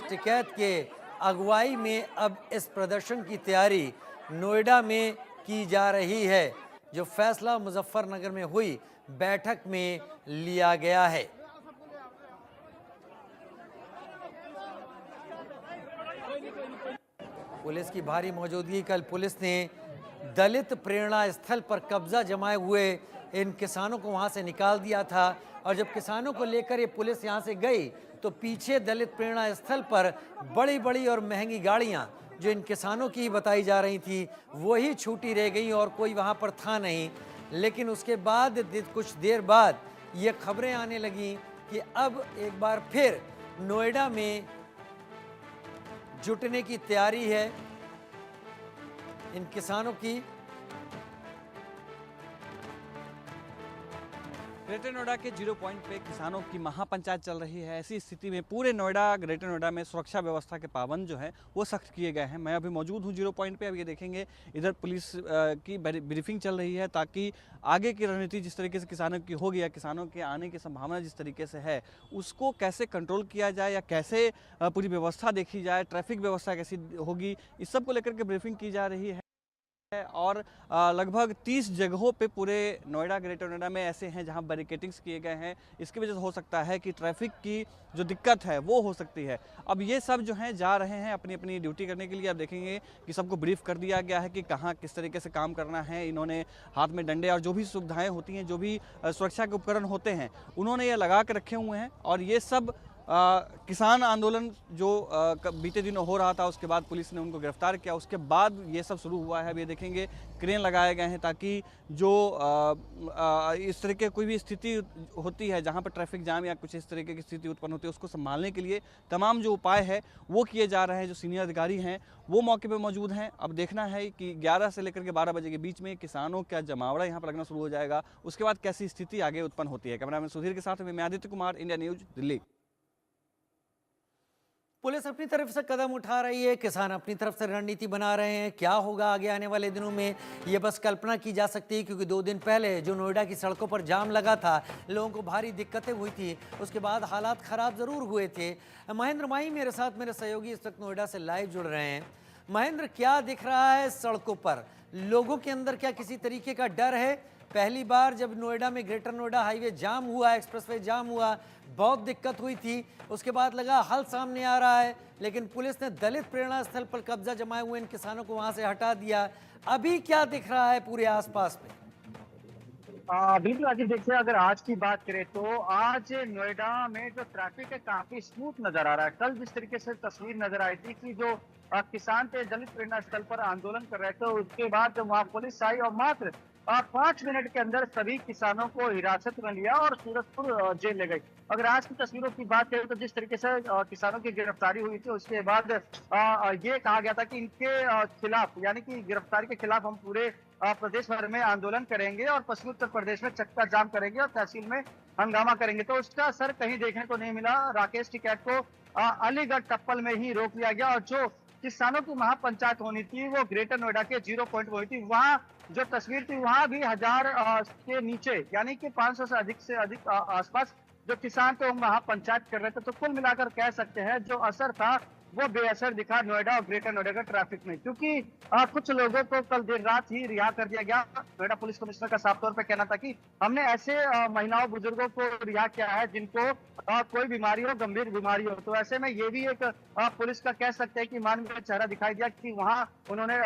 टिकैत के अगुवाई में अब इस प्रदर्शन की तैयारी नोएडा में की जा रही है, जो फैसला मुजफ्फरनगर में हुई बैठक में लिया गया है। पुलिस की भारी मौजूदगी। कल पुलिस ने दलित प्रेरणा स्थल पर कब्जा जमाए हुए इन किसानों को वहां से निकाल दिया था, और जब किसानों को लेकर ये पुलिस यहां से गई तो पीछे दलित प्रेरणा स्थल पर बड़ी बड़ी और महंगी गाड़ियां जो इन किसानों की ही बताई जा रही थी वही छूटी रह गई और कोई वहां पर था नहीं। लेकिन उसके बाद कुछ देर बाद ये खबरें आने लगी कि अब एक बार फिर नोएडा में जुटने की तैयारी है इन किसानों की। ग्रेटर नोएडा के 0 पॉइंट पे किसानों की महापंचायत चल रही है। ऐसी स्थिति में पूरे नोएडा, ग्रेटर नोएडा में सुरक्षा व्यवस्था के पाबंद जो है वो सख्त किए गए हैं। मैं अभी मौजूद हूँ 0 पॉइंट पे। अब ये देखेंगे इधर पुलिस की ब्रीफिंग चल रही है ताकि आगे की रणनीति जिस तरीके से किसानों की होगी या किसानों के आने की संभावना जिस तरीके से है उसको कैसे कंट्रोल किया जाए या कैसे पूरी व्यवस्था देखी जाए, ट्रैफिक व्यवस्था कैसी होगी, इस सब को लेकर के ब्रीफिंग की जा रही है। और लगभग 30 जगहों पे पूरे नोएडा, ग्रेटर नोएडा में ऐसे हैं जहां बैरिकेटिंग्स किए गए हैं। इसकी वजह से हो सकता है कि ट्रैफिक की जो दिक्कत है वो हो सकती है। अब ये सब जो हैं जा रहे हैं अपनी अपनी ड्यूटी करने के लिए। आप देखेंगे कि सबको ब्रीफ कर दिया गया है कि कहाँ किस तरीके से काम करना है। इन्होंने हाथ में डंडे और जो भी सुविधाएँ होती हैं, जो भी सुरक्षा के उपकरण होते हैं, उन्होंने ये लगा के रखे हुए हैं। और ये सब किसान आंदोलन जो बीते दिनों हो रहा था उसके बाद पुलिस ने उनको गिरफ्तार किया, उसके बाद ये सब शुरू हुआ है। अब ये देखेंगे क्रेन लगाए गए हैं ताकि जो इस तरह की कोई भी स्थिति होती है जहां पर ट्रैफिक जाम या कुछ इस तरीके की स्थिति उत्पन्न होती है उसको संभालने के लिए तमाम जो उपाय है वो किए जा रहे हैं। जो सीनियर अधिकारी हैं वो मौके पर मौजूद हैं। अब देखना है कि 11 से लेकर के 12 बजे के बीच में किसानों का जमावड़ा यहाँ पर लगना शुरू हो जाएगा, उसके बाद कैसी स्थिति आगे उत्पन्न होती है। कैमरामैन सुधीर के साथ मैं Aditya Kumar, India news, Delhi. Police अपनी तरफ से कदम उठा रही है, किसान अपनी तरफ से रणनीति बना रहे हैं। क्या होगा आगे आने वाले दिनों में ये बस कल्पना की जा सकती है, क्योंकि 2 दिन पहले जो नोएडा की सड़कों पर जाम लगा था, लोगों को भारी दिक्कतें हुई थी, उसके बाद हालात खराब जरूर हुए थे। महेंद्र माही मेरे साथ, मेरे सहयोगी इस वक्त नोएडा से लाइव जुड़ रहे हैं। महेंद्र, क्या दिख रहा है सड़कों पर? लोगों के अंदर क्या किसी तरीके का डर है? पहली बार जब नोएडा में ग्रेटर नोएडा हाईवे जाम हुआ, एक्सप्रेसवे जाम हुआ, बहुत दिक्कत हुई थी। उसके बाद लगा हल सामने आ रहा है, लेकिन पुलिस ने दलित प्रेरणा स्थल पर कब्जा जमाए हुए इन किसानों को वहां से हटा दिया। अभी क्या दिख रहा है पूरे आसपास में? बिल्कुल राजीव, देखिए अगर आज की बात करें तो आज नोएडा में जो ट्रैफिक है काफी स्मूथ नजर आ रहा है। कल जिस तरीके से तस्वीर नजर आई थी कि जो किसान थे दलित प्रेरणा स्थल पर आंदोलन कर रहे थे, उसके बाद जब वहां पुलिस आई और मात्र 5 मिनट के अंदर सभी किसानों को हिरासत में लिया और सूरजपुर जेल ले गई। अगर आज की तस्वीरों की बात करें तो जिस तरीके से किसानों की गिरफ्तारी हुई थी उसके बाद ये कहा गया था कि इनके खिलाफ, यानी कि गिरफ्तारी के खिलाफ हम पूरे प्रदेश भर में आंदोलन करेंगे और पश्चिमी उत्तर प्रदेश में चक्का जाम करेंगे और तहसील में हंगामा करेंगे। तो उसका असर कहीं देखने को नहीं मिला। राकेश टिकैत को अलीगढ़ टप्पल में ही रोक लिया गया और जो किसानों की महापंचायत होनी थी वो ग्रेटर नोएडा के 0 पॉइंट हुई थी। वहां जो तस्वीर थी वहां भी 1000 के नीचे, यानी कि 500 से अधिक आसपास जो किसान थे वो महापंचायत कर रहे थे। तो कुल मिलाकर कह सकते हैं जो असर था वो बेअसर दिखा नोएडा और ग्रेटर नोएडा का ट्रैफिक में, क्योंकि कुछ लोगों को कल देर रात ही रिहा कर दिया गया। नोएडा पुलिस कमिश्नर का साफ तौर पर कहना था कि हमने ऐसे महिलाओं बुजुर्गों को रिहा किया है जिनको कोई बीमारी हो, गंभीर बीमारी हो। तो ऐसे में ये भी एक पुलिस का कह सकते हैं कि मानवीय चेहरा दिखाई दिया कि वहां उन्होंने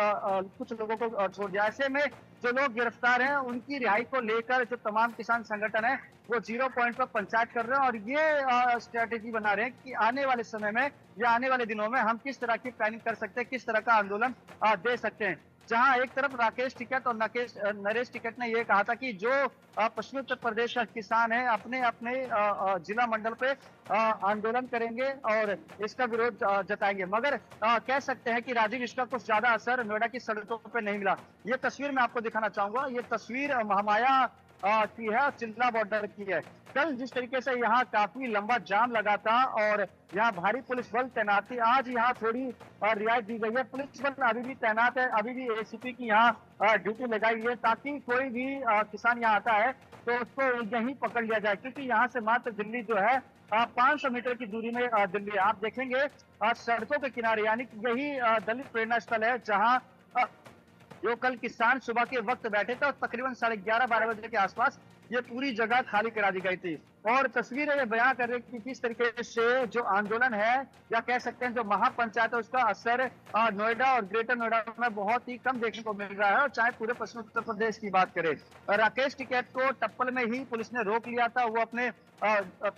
कुछ लोगों को छोड़ दिया। ऐसे में जो लोग गिरफ्तार हैं उनकी रिहाई को लेकर जो तमाम किसान संगठन है वो 0 पॉइंट पर पंचायत कर रहे हैं और ये स्ट्रेटेजी बना रहे हैं कि आने वाले समय में या आने वाले दिनों में हम किस तरह की प्लानिंग कर सकते हैं, किस तरह का आंदोलन दे सकते हैं। जहां एक तरफ राकेश टिकैत और नरेश टिकैत ने यह कहा था कि जो पश्चिमी उत्तर प्रदेश का किसान है अपने अपने जिला मंडल पे आंदोलन करेंगे और इसका विरोध जताएंगे, मगर कह सकते हैं कि राजीव इसका कुछ ज्यादा असर नोएडा की सड़कों पे नहीं मिला। ये तस्वीर मैं आपको दिखाना चाहूंगा। ये तस्वीर महामाया की है, चिल्ला बॉर्डर की है। कल जिस तरीके से यहाँ काफी लंबा जाम लगा था और यहाँ भारी पुलिस बल तैनात थी, आज यहाँ थोड़ी रियायत दी गई है। पुलिस बल अभी भी तैनात है, अभी भी एसीपी की यहाँ ड्यूटी लगाई है ताकि कोई भी किसान यहाँ आता है तो उसको यहीं पकड़ लिया जाए, क्योंकि यहाँ से मात्र दिल्ली जो है 500 मीटर की दूरी में दिल्ली है। आप देखेंगे सड़कों के किनारे, यानी कि यही दलित प्रेरणा स्थल है जहां जो कल किसान सुबह के वक्त बैठे थे और तकरीबन 11:30-12 बजे के आसपास ये पूरी जगह खाली करा दी गई थी। और तस्वीरें ये बयां कर रही कि किस तरीके से जो आंदोलन है, या कह सकते हैं जो महापंचायत है, उसका असर नोएडा और ग्रेटर नोएडा में बहुत ही कम देखने को मिल रहा है। और चाहे पूरे पश्चिम उत्तर प्रदेश की बात करें, राकेश टिकैत को टप्पल में ही पुलिस ने रोक लिया था। वो अपने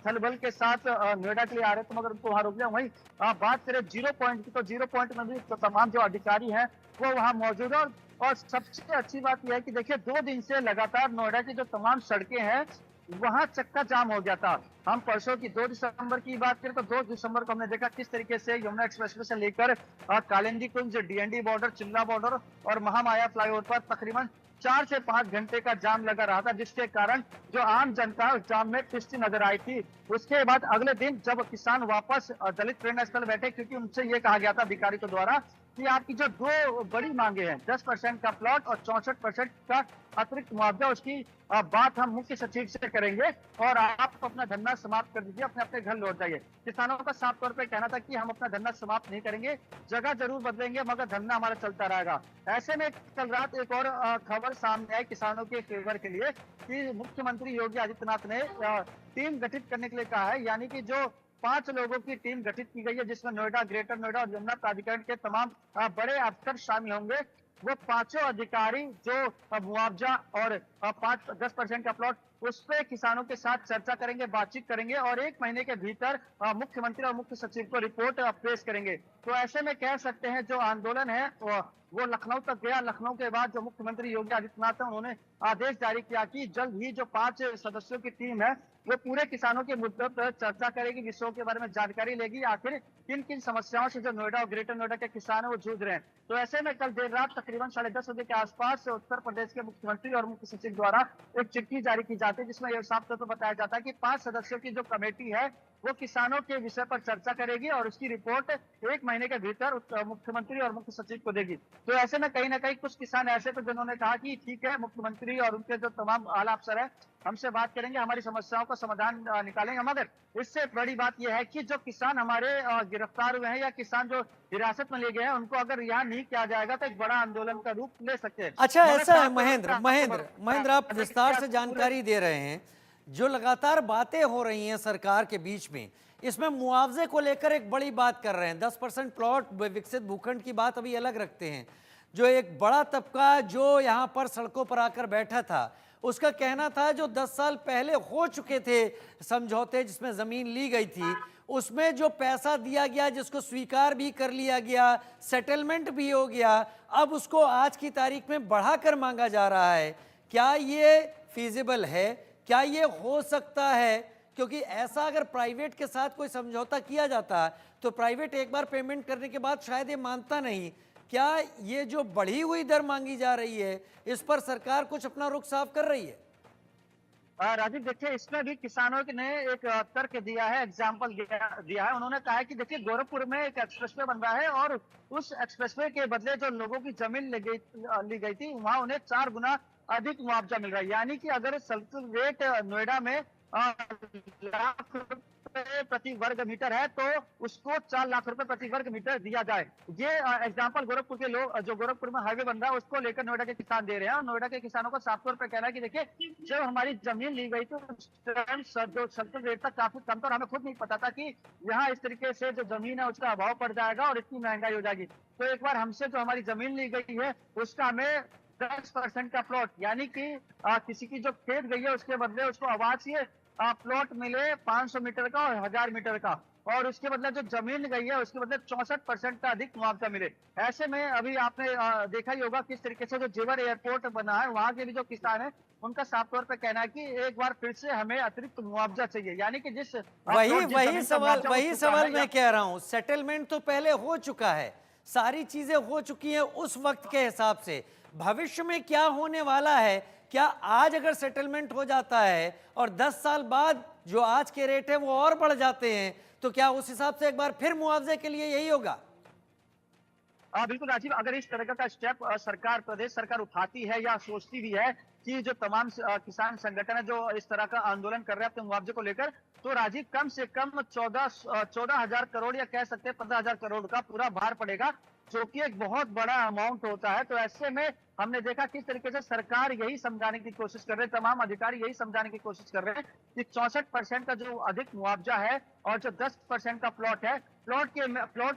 थल बल के साथ नोएडा के लिए आ रहे थे, मगर उनको वहां रोक लिया। वहीं बात करें जीरो पॉइंट की, तो जीरो पॉइंट में भी तो तमाम जो अधिकारी हैं वो वहां मौजूद है। और सबसे अच्छी बात यह है कि देखिए 2 दिन से लगातार नोएडा की जो तमाम सड़कें हैं वहां चक्का जाम हो गया था। हम परसों की 2 दिसंबर की बात करें तो 2 दिसंबर को हमने देखा किस तरीके से यमुना एक्सप्रेसवे से लेकर कालिंदी कुंज, डीएनडी बॉर्डर, चिल्ला बॉर्डर और महामाया फ्लाईओवर पर तकरीबन 4 से 5 घंटे का जाम लगा रहा था, जिसके कारण जो आम जनता उस जाम में पिसती नजर आई थी। उसके बाद अगले दिन जब किसान वापस दलित प्रेरणा स्थल बैठे, क्योंकि उनसे ये कहा गया था अधिकारियों द्वारा कि आपकी जो 2 बड़ी मांगे हैं, 10% का प्लॉट और 64% का अतिरिक्त मुआवजा, उसकी बात हम मुख्य सचिव से करेंगे और आप अपना धरना समाप्त कर दीजिए, अपने अपने घर लौट जाइए। किसानों का साफ तौर पे कहना था कि हम अपना धरना समाप्त नहीं करेंगे, जगह जरूर बदलेंगे मगर धरना हमारा चलता रहेगा। ऐसे में कल रात एक और खबर सामने आई किसानों के फेवर के लिए कि मुख्यमंत्री योगी आदित्यनाथ ने टीम गठित करने के लिए कहा है, यानी कि जो 5 लोगों की टीम गठित की गई है, जिसमें नोएडा, ग्रेटर नोएडा और यमुना प्राधिकरण के तमाम बड़े अफसर शामिल होंगे। वो 5 अधिकारी जो मुआवजा और 10% का प्लॉट, उस पे किसानों के साथ चर्चा करेंगे, बातचीत करेंगे और 1 महीने के भीतर मुख्यमंत्री और मुख्य सचिव को रिपोर्ट पेश करेंगे। तो ऐसे में कह सकते हैं जो आंदोलन है वो लखनऊ तक गया। लखनऊ के बाद जो मुख्यमंत्री योगी आदित्यनाथ है, उन्होंने आदेश जारी किया कि जल्द ही जो 5 सदस्यों की टीम है वो पूरे किसानों के मुद्दों पर चर्चा करेगी, विषयों के बारे में जानकारी लेगी, आखिर किन किन समस्याओं से जो नोएडा और ग्रेटर नोएडा के किसान है वो जूझ रहे हैं। तो ऐसे में कल देर रात तकरीबन 10:30 बजे के आसपास उत्तर प्रदेश के मुख्यमंत्री और मुख्य सचिव द्वारा एक चिट्ठी जारी की जाती है, जिसमें यह साफ तौर पर बताया जाता है कि 5 सदस्यों की जो कमेटी है वो किसानों के विषय पर चर्चा करेगी और उसकी रिपोर्ट 1 महीने के भीतर मुख्यमंत्री और मुख्य सचिव को देगी। तो ऐसे में कहीं ना कहीं कुछ किसान ऐसे थे जिन्होंने कहा कि ठीक है, मुख्यमंत्री और उनके जो तमाम आला अफसर है हमसे बात करेंगे, हमारी समस्याओं का समाधान निकालेंगे, मगर इससे बड़ी बात यह है कि जो किसान हमारे गिरफ्तार हुए हैं या किसान जो हिरासत में लिए गए हैं, उनको अगर यहाँ नहीं किया जाएगा तो एक बड़ा आंदोलन का रूप ले सकते हैं। अच्छा, ऐसा है महेंद्र, आप विस्तार से जानकारी दे रहे हैं। जो लगातार बातें हो रही हैं सरकार के बीच में, इसमें मुआवजे को लेकर एक बड़ी बात कर रहे हैं। 10% प्लॉट, विकसित भूखंड की बात अभी अलग रखते हैं। जो एक बड़ा तबका जो यहाँ पर सड़कों पर आकर बैठा था, उसका कहना था जो 10 साल पहले हो चुके थे समझौते जिसमें ज़मीन ली गई थी, उसमें जो पैसा दिया गया, जिसको स्वीकार भी कर लिया गया, सेटलमेंट भी हो गया, अब उसको आज की तारीख में बढ़ाकर मांगा जा रहा है। क्या ये फीजिबल है? क्या ये हो सकता है? क्योंकि ऐसा अगर प्राइवेट के साथ कोई समझौता किया जाता तो प्राइवेट एक बार पेमेंट करने के बाद शायद ये मानता नहीं। क्या ये जो बढ़ी हुई दर मांगी जा रही है, इस पर सरकार कुछ अपना रुख साफ कर रही है? राजीव, देखिए इसमें भी किसानों ने एक तर्क दिया है, एग्जाम्पल दिया है। उन्होंने कहा है कि देखिए गोरखपुर में एक एक्सप्रेसवे बन रहा है और उस एक्सप्रेसवे के बदले जो लोगों की जमीन ली गई थी, वहां उन्हें 4 गुना अधिक मुआवजा मिल रहा है। यानी कि अगर सर्कल रेट नोएडा में लाख रुपए प्रति वर्ग मीटर है तो उसको 4 लाख रुपए प्रति वर्ग मीटर दिया जाए। ये एग्जाम्पल गोरखपुर के लोग, जो गोरखपुर में हाईवे बन रहा है उसको लेकर नोएडा के किसान दे रहे हैं। और नोएडा के किसानों का साफ तौर पर कहना है कि देखिए जब हमारी जमीन ली गई तो जो सर्कल रेट तक काफी कम था और हमें खुद नहीं पता था कि यहाँ इस तरीके से जो जमीन है उसका अभाव पड़ जाएगा और इतनी महंगाई हो जाएगी। तो एक बार हमसे जो हमारी जमीन ली गई है उसका हमें 10% का प्लॉट, यानी कि किसी की जो खेत गई है उसके बदले उसको आवासीय प्लॉट मिले 500 मीटर का और 1000 मीटर का, और उसके बदले जो जमीन गई है उसके बदले 64% का अधिक मुआवजा मिले। ऐसे में अभी आपने देखा ही होगा किस तरीके से जो जेवर एयरपोर्ट बना है, वहां के भी जो किसान है उनका साफ तौर पर कहना है कि एक बार फिर से हमें अतिरिक्त मुआवजा चाहिए। यानी कि जिस वही सवाल मैं कह रहा हूँ। सेटलमेंट तो पहले हो चुका है, सारी चीजें हो चुकी हैं उस वक्त के हिसाब से। भविष्य में क्या होने वाला है? क्या आज अगर सेटलमेंट हो जाता है और 10 साल बाद जो आज के रेट है वो और बढ़ जाते हैं, तो क्या उस हिसाब से एक बार फिर मुआवजे के लिए यही होगा? बिल्कुल राजीव, अगर इस तरह का स्टेप सरकार, प्रदेश सरकार उठाती है या सोचती भी है कि जो तमाम किसान संगठन है जो इस तरह का आंदोलन कर रहे हैं अपने मुआवजे को लेकर, तो राजीव कम से कम 14,000 करोड़ या कह सकते हैं 15,000 करोड़ का पूरा भार पड़ेगा, जो कि एक बहुत बड़ा अमाउंट होता है। तो ऐसे में हमने देखा किस तरीके से सरकार यही समझाने की कोशिश कर रहे हैं, तमाम अधिकारी यही समझाने की कोशिश कर रहे हैं कि 64% का जो अधिक मुआवजा है और जो 10% का प्लॉट है, प्लॉट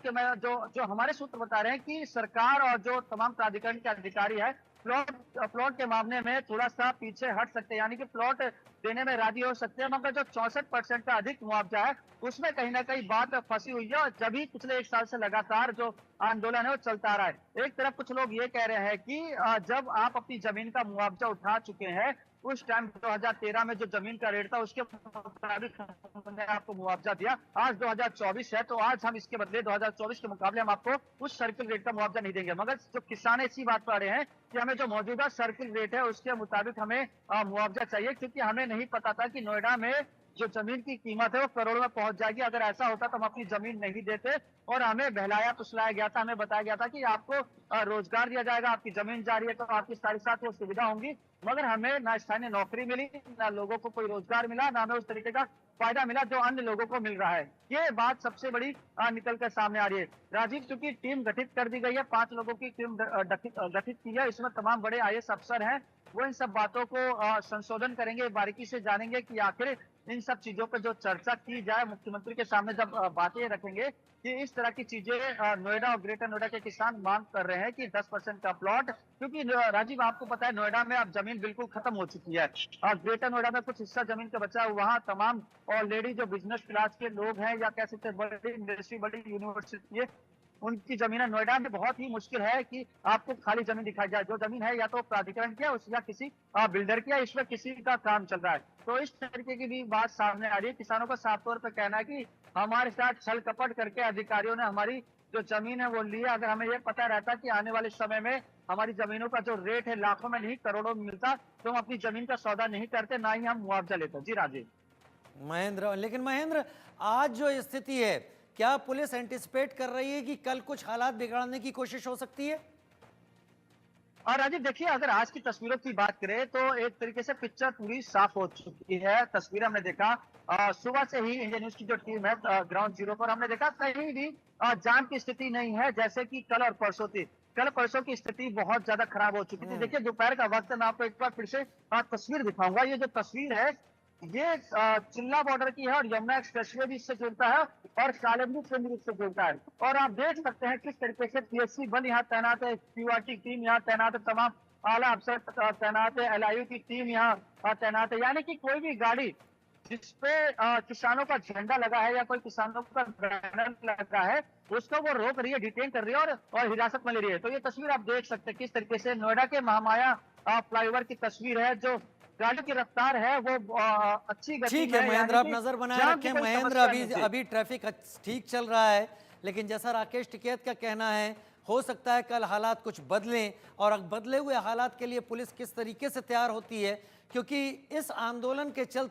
के में जो हमारे सूत्र बता रहे हैं कि सरकार और जो तमाम प्राधिकरण के अधिकारी है, प्लॉट के मामले में थोड़ा सा पीछे हट सकते हैं, यानी कि प्लॉट देने में राजी हो सकते हैं, मगर जो 64% का अधिक मुआवजा है उसमें कहीं ना कहीं बात फंसी हुई है। और जब भी पिछले 1 साल से लगातार जो आंदोलन है वो चलता रहा है। एक तरफ कुछ लोग ये कह रहे हैं कि जब आप अपनी जमीन का मुआवजा उठा चुके हैं, उस टाइम 2013 में जो जमीन का रेट था उसके मुताबिक हमने आपको मुआवजा दिया। आज 2024 है, तो आज हम इसके बदले 2024 के मुकाबले हम आपको उस सर्किल रेट का मुआवजा नहीं देंगे। मगर जो किसान इसी बात पर आ रहे हैं कि हमें जो मौजूदा सर्किल रेट है उसके मुताबिक हमें मुआवजा चाहिए, क्योंकि हमें नहीं पता था कि नोएडा में जो जमीन की कीमत है वो करोड़ों में पहुंच जाएगी। अगर ऐसा होता तो हम अपनी जमीन नहीं देते, और हमें बहलाया फुसलाया गया था, हमें बताया गया था कि आपको रोजगार दिया जाएगा, आपकी जमीन जा रही है तो आपकी सारी साथ वो सुविधा होंगी, मगर हमें ना स्थानीय नौकरी मिली, ना लोगों को कोई रोजगार मिला, ना हमें उस तरीके का फायदा मिला जो अन्य लोगों को मिल रहा है। ये बात सबसे बड़ी निकल कर सामने आ रही है। राजीव, चूंकि टीम गठित कर दी गई है, 5 लोगों की टीम गठित की है, इसमें तमाम बड़े IAS अफसर हैं, वो इन सब बातों को संशोधन करेंगे, बारीकी से जानेंगे कि आखिर इन सब चीजों पर जो चर्चा की जाए, मुख्यमंत्री के सामने जब बातें रखेंगे कि इस तरह की चीजें नोएडा और ग्रेटर नोएडा के किसान मांग कर रहे हैं कि 10% का प्लॉट, क्योंकि राजीव आपको पता है नोएडा में अब जमीन बिल्कुल खत्म हो चुकी है और ग्रेटर नोएडा में कुछ हिस्सा जमीन का बचा है, वहाँ तमाम ऑलरेडी जो बिजनेस क्लास के लोग हैं या कह सकते हैं बड़ी इंडस्ट्री, बड़ी यूनिवर्सिटी है, उनकी जमीन है। नोएडा में बहुत ही मुश्किल है कि आपको खाली जमीन दिखाई जाए। जो जमीन है या तो प्राधिकरण की है या किसी बिल्डर की है, इसमें किसी का काम चल रहा है। तो इस तरीके की भी बात सामने आ रही है। किसानों का साफ तौर पर कहना है कि हमारे साथ छल कपट करके अधिकारियों ने हमारी जो जमीन है वो ली है। अगर हमें ये पता रहता कि आने वाले समय में हमारी जमीनों का जो रेट है लाखों में नहीं करोड़ों में मिलता, तो हम अपनी जमीन का सौदा नहीं करते, ना ही हम मुआवजा लेते। जी राजीव। महेंद्र, लेकिन महेंद्र, आज जो स्थिति है, क्या पुलिस एंटिसिपेट कर रही है कि कल कुछ हालात बिगड़ने की कोशिश हो सकती है? और राजीव देखिए, अगर आज की तस्वीरों की बात करें तो एक तरीके से पिक्चर पूरी साफ हो चुकी है। तस्वीर हमने देखा सुबह से ही इंडिया न्यूज की जो टीम है ग्राउंड जीरो पर, हमने देखा कहीं भी जाम की स्थिति नहीं है जैसे कि कल और परसों थी। कल परसों की स्थिति बहुत ज्यादा खराब हो चुकी थी। देखिए दोपहर का वक्त है, मैं आपको एक बार फिर से तस्वीर दिखाऊंगा। ये जो तस्वीर है ये चिल्ला बॉर्डर की है और यमुना एक्सप्रेसवे भी इससे जुड़ता है और कालमनी केंद्र इससे जुड़ता है। और आप देख सकते हैं किस तरीके से PSC बल यहाँ तैनात है, QRT टीम यहाँ तैनात है, तमाम आला अफसर तैनात है, LIU की टीम यहाँ तैनात है। यानी कि कोई भी गाड़ी जिसपे किसानों का झंडा लगा है या कोई किसानों का बैनर लगा है, उसको वो रोक रही है, डिटेन कर रही है और हिरासत में ले रही है। तो ये तस्वीर आप देख सकते हैं किस तरीके से नोएडा के महामाया फ्लाईओवर की तस्वीर है। जो गाड़ी की रफ्तार है वो अच्छी गति ठीक में है महेंद्र, आप नजर बनाए जाम की रखें। कोई महेंद्र, समस्या नहीं थी। अभी ट्रैफिक ठीक चल रहा है, लेकिन जैसा राकेश टिकैत का कहना है, हो सकता है कल हालात कुछ बदलें, और अब बदले हुए हालात के लिए पुलिस किस तरीके से तैयार होती है, क्योंकि इस आंदोलन के चलते